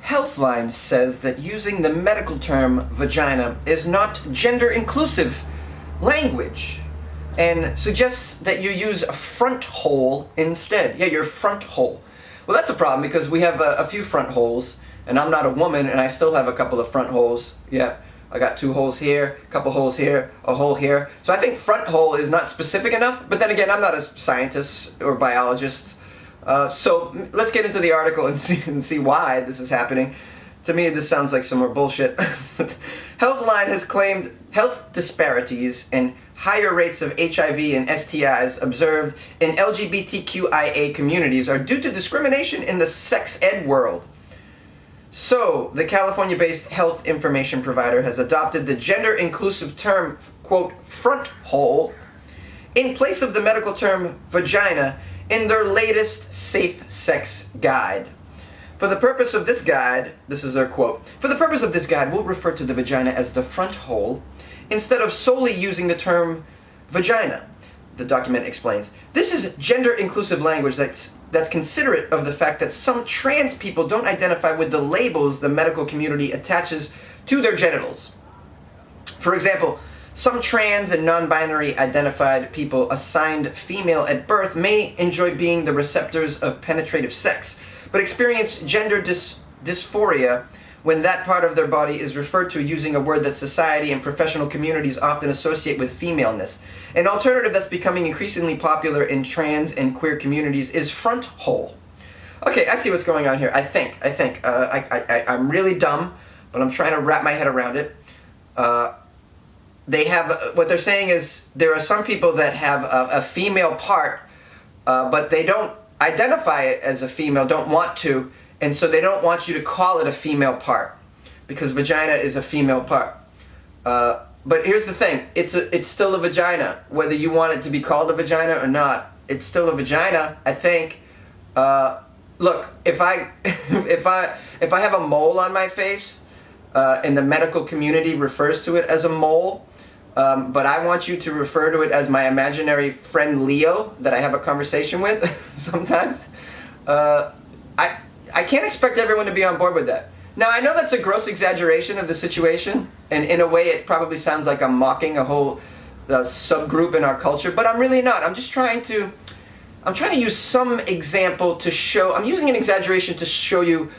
Healthline says that using the medical term vagina is not gender-inclusive language and suggests that you use a front hole instead. Yeah, your front hole. Well, that's a problem because we have a few front holes, and I'm not a woman, and I still have a couple of front holes. Yeah, I got 2 holes here, a couple holes here, a hole here. So I think front hole is not specific enough, but then again, I'm not a scientist or biologist. So let's get into the article and see why this is happening. To me, this sounds like some more bullshit. Healthline has claimed health disparities and higher rates of HIV and STIs observed in LGBTQIA communities are due to discrimination in the sex ed world. So, the California-based health information provider has adopted the gender-inclusive term, quote, front hole, in place of the medical term vagina in their latest safe sex guide. For the purpose of this guide, this is their quote, "For the purpose of this guide, we'll refer to the vagina as the front hole instead of solely using the term vagina," the document explains. This is gender-inclusive language that's considerate of the fact that some trans people don't identify with the labels the medical community attaches to their genitals. For example, some trans and non-binary identified people assigned female at birth may enjoy being the receptors of penetrative sex, but experience gender dysphoria when that part of their body is referred to using a word that society and professional communities often associate with femaleness. An alternative that's becoming increasingly popular in trans and queer communities is front hole. Okay, I see what's going on here. I think. I'm really dumb, but I'm trying to wrap my head around it. They have, what they're saying is there are some people that have a female part, but they don't identify it as a female, don't want to, and so they don't want you to call it a female part because vagina is a female part. But here's the thing, it's still a vagina, whether you want it to be called a vagina or not. It's still a vagina, I think. Look, if I if I have a mole on my face, and the medical community refers to it as a mole, but I want you to refer to it as my imaginary friend Leo that I have a conversation with sometimes, I can't expect everyone to be on board with that. Now, I know that's a gross exaggeration of the situation, and in a way it probably sounds like I'm mocking a whole subgroup in our culture, but I'm really not. I'm trying to use some example to show, I'm using an exaggeration to show you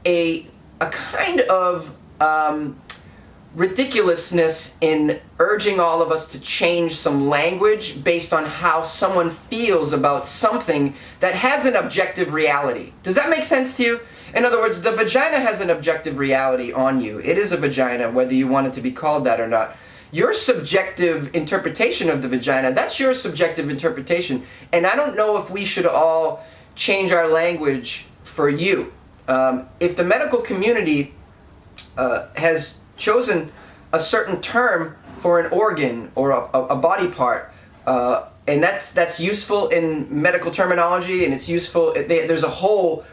a kind of ridiculousness in urging all of us to change some language based on how someone feels about something that has an objective reality. Does that make sense to you? In other words, the vagina has an objective reality on you. It is a vagina, whether you want it to be called that or not. Your subjective interpretation of the vagina, that's your subjective interpretation. And I don't know if we should all change our language for you. If the medical community has chosen a certain term for an organ or a body part, and that's useful in medical terminology, and it's useful, there's a whole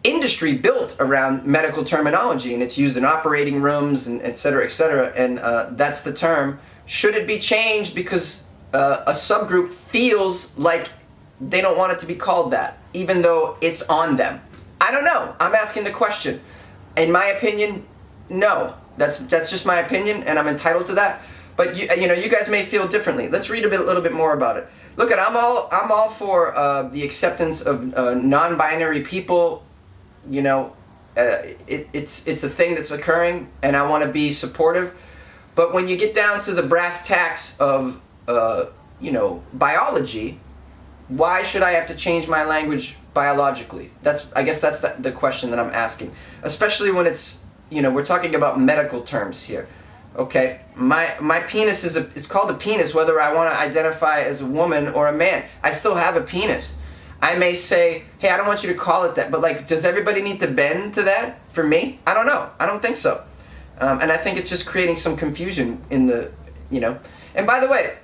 industry built around medical terminology, and it's used in operating rooms and et cetera, and that's the term. Should it be changed because a subgroup feels like they don't want it to be called that, even though it's on them? I don't know. I'm asking the question. In my opinion, no. That's just my opinion, and I'm entitled to that. But you know, you guys may feel differently. Let's read a little bit more about it. Look, I'm all for the acceptance of non-binary people. You know, it's a thing that's occurring, and I want to be supportive. But when you get down to the brass tacks of you know, biology, why should I have to change my language biologically? I guess that's the question that I'm asking, especially when it's, you know, we're talking about medical terms here. Okay, my penis is called a penis whether I want to identify as a woman or a man. I still have a penis. I may say, hey, I don't want you to call it that, but like, does everybody need to bend to that for me? I don't know. I don't think so. And I think it's just creating some confusion in the, you know. And by the way,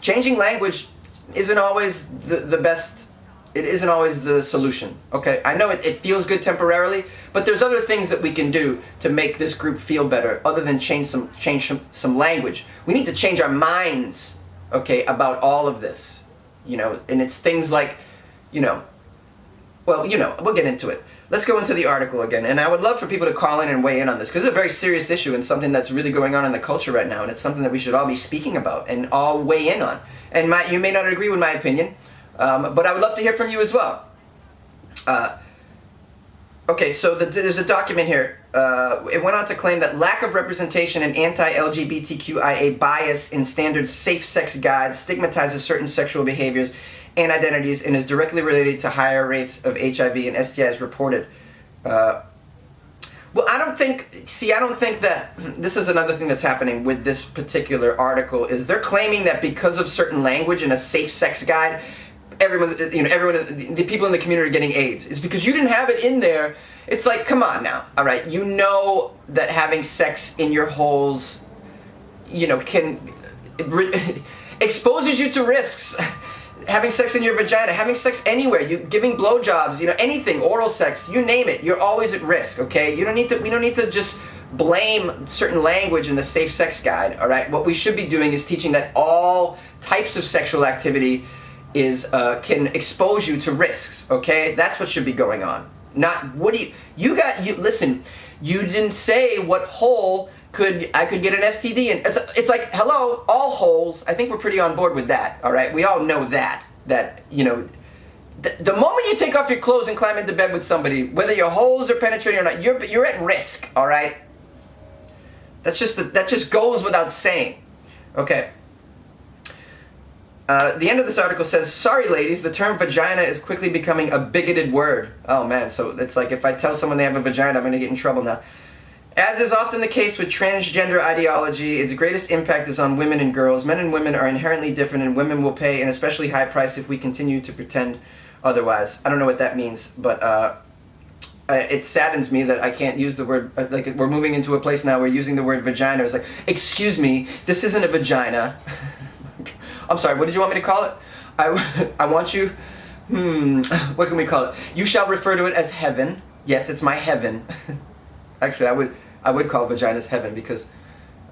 changing language isn't always the best. It isn't always the solution, okay? I know it feels good temporarily, but there's other things that we can do to make this group feel better other than change some language. We need to change our minds, okay, about all of this, you know, and it's things like, you know, well, you know, we'll get into it. let's go into the article again. And I would love for people to call in and weigh in on this, because it's a very serious issue and something that's really going on in the culture right now, and it's something that we should all be speaking about and all weigh in on. And you may not agree with my opinion, but I would love to hear from you as well. Okay, so there's a document here. It went on to claim that lack of representation and anti-LGBTQIA bias in standard safe sex guides stigmatizes certain sexual behaviors and identities and is directly related to higher rates of HIV and STIs reported. Well, I don't think that, this is another thing that's happening with this particular article, is they're claiming that because of certain language in a safe sex guide, the people in the community are getting AIDS. It's because you didn't have it in there. It's like, come on now, all right? You know that having sex in your holes, exposes you to risks. Having sex in your vagina, having sex anywhere, giving blowjobs, anything, oral sex, you name it, you're always at risk, okay? We don't need to just blame certain language in the safe sex guide, all right? What we should be doing is teaching that all types of sexual activity can expose you to risks, okay? That's what should be going on. Not, listen, you didn't say what hole I could get an STD, and it's like, hello, all holes. I think we're pretty on board with that, all right? We all know that the moment you take off your clothes and climb into bed with somebody, whether your holes are penetrating or not, you're at risk, all right? That just goes without saying, okay? The end of this article says, sorry ladies, the term vagina is quickly becoming a bigoted word. Oh man, so it's like if I tell someone they have a vagina, I'm going to get in trouble now. As is often the case with transgender ideology, its greatest impact is on women and girls. Men and women are inherently different, and women will pay an especially high price if we continue to pretend otherwise. I don't know what that means, but it saddens me that I can't use the word, like we're moving into a place now where using the word vagina is like, excuse me, this isn't a vagina. I'm sorry, what did you want me to call it? I want you, what can we call it? You shall refer to it as heaven. Yes, it's my heaven. Actually, I would call vaginas heaven because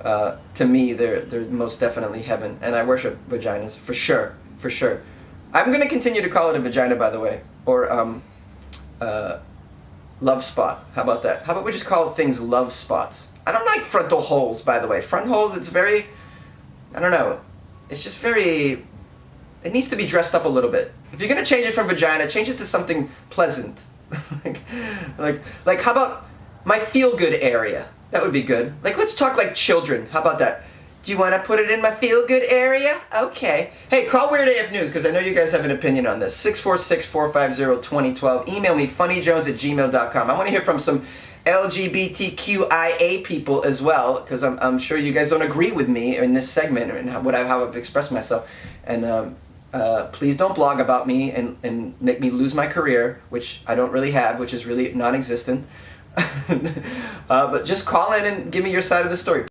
to me they're most definitely heaven, and I worship vaginas for sure, for sure. I'm gonna continue to call it a vagina, by the way, or love spot. How about that? How about we just call things love spots? I don't like frontal holes, by the way. Front holes, it's very, I don't know. It's just very, it needs to be dressed up a little bit. If you're gonna change it from vagina, change it to something pleasant. like how about my feel-good area? That would be good. Like, let's talk like children. How about that? Do you want to put it in my feel-good area? Okay. Hey, call Weird AF News, because I know you guys have an opinion on this. 646-450-2012. Email me, funnyjones@gmail.com. I want to hear from some LGBTQIA people as well, because I'm sure you guys don't agree with me in this segment and how I've expressed myself. And please don't blog about me and make me lose my career, which I don't really have, which is really non-existent. But just call in and give me your side of the story.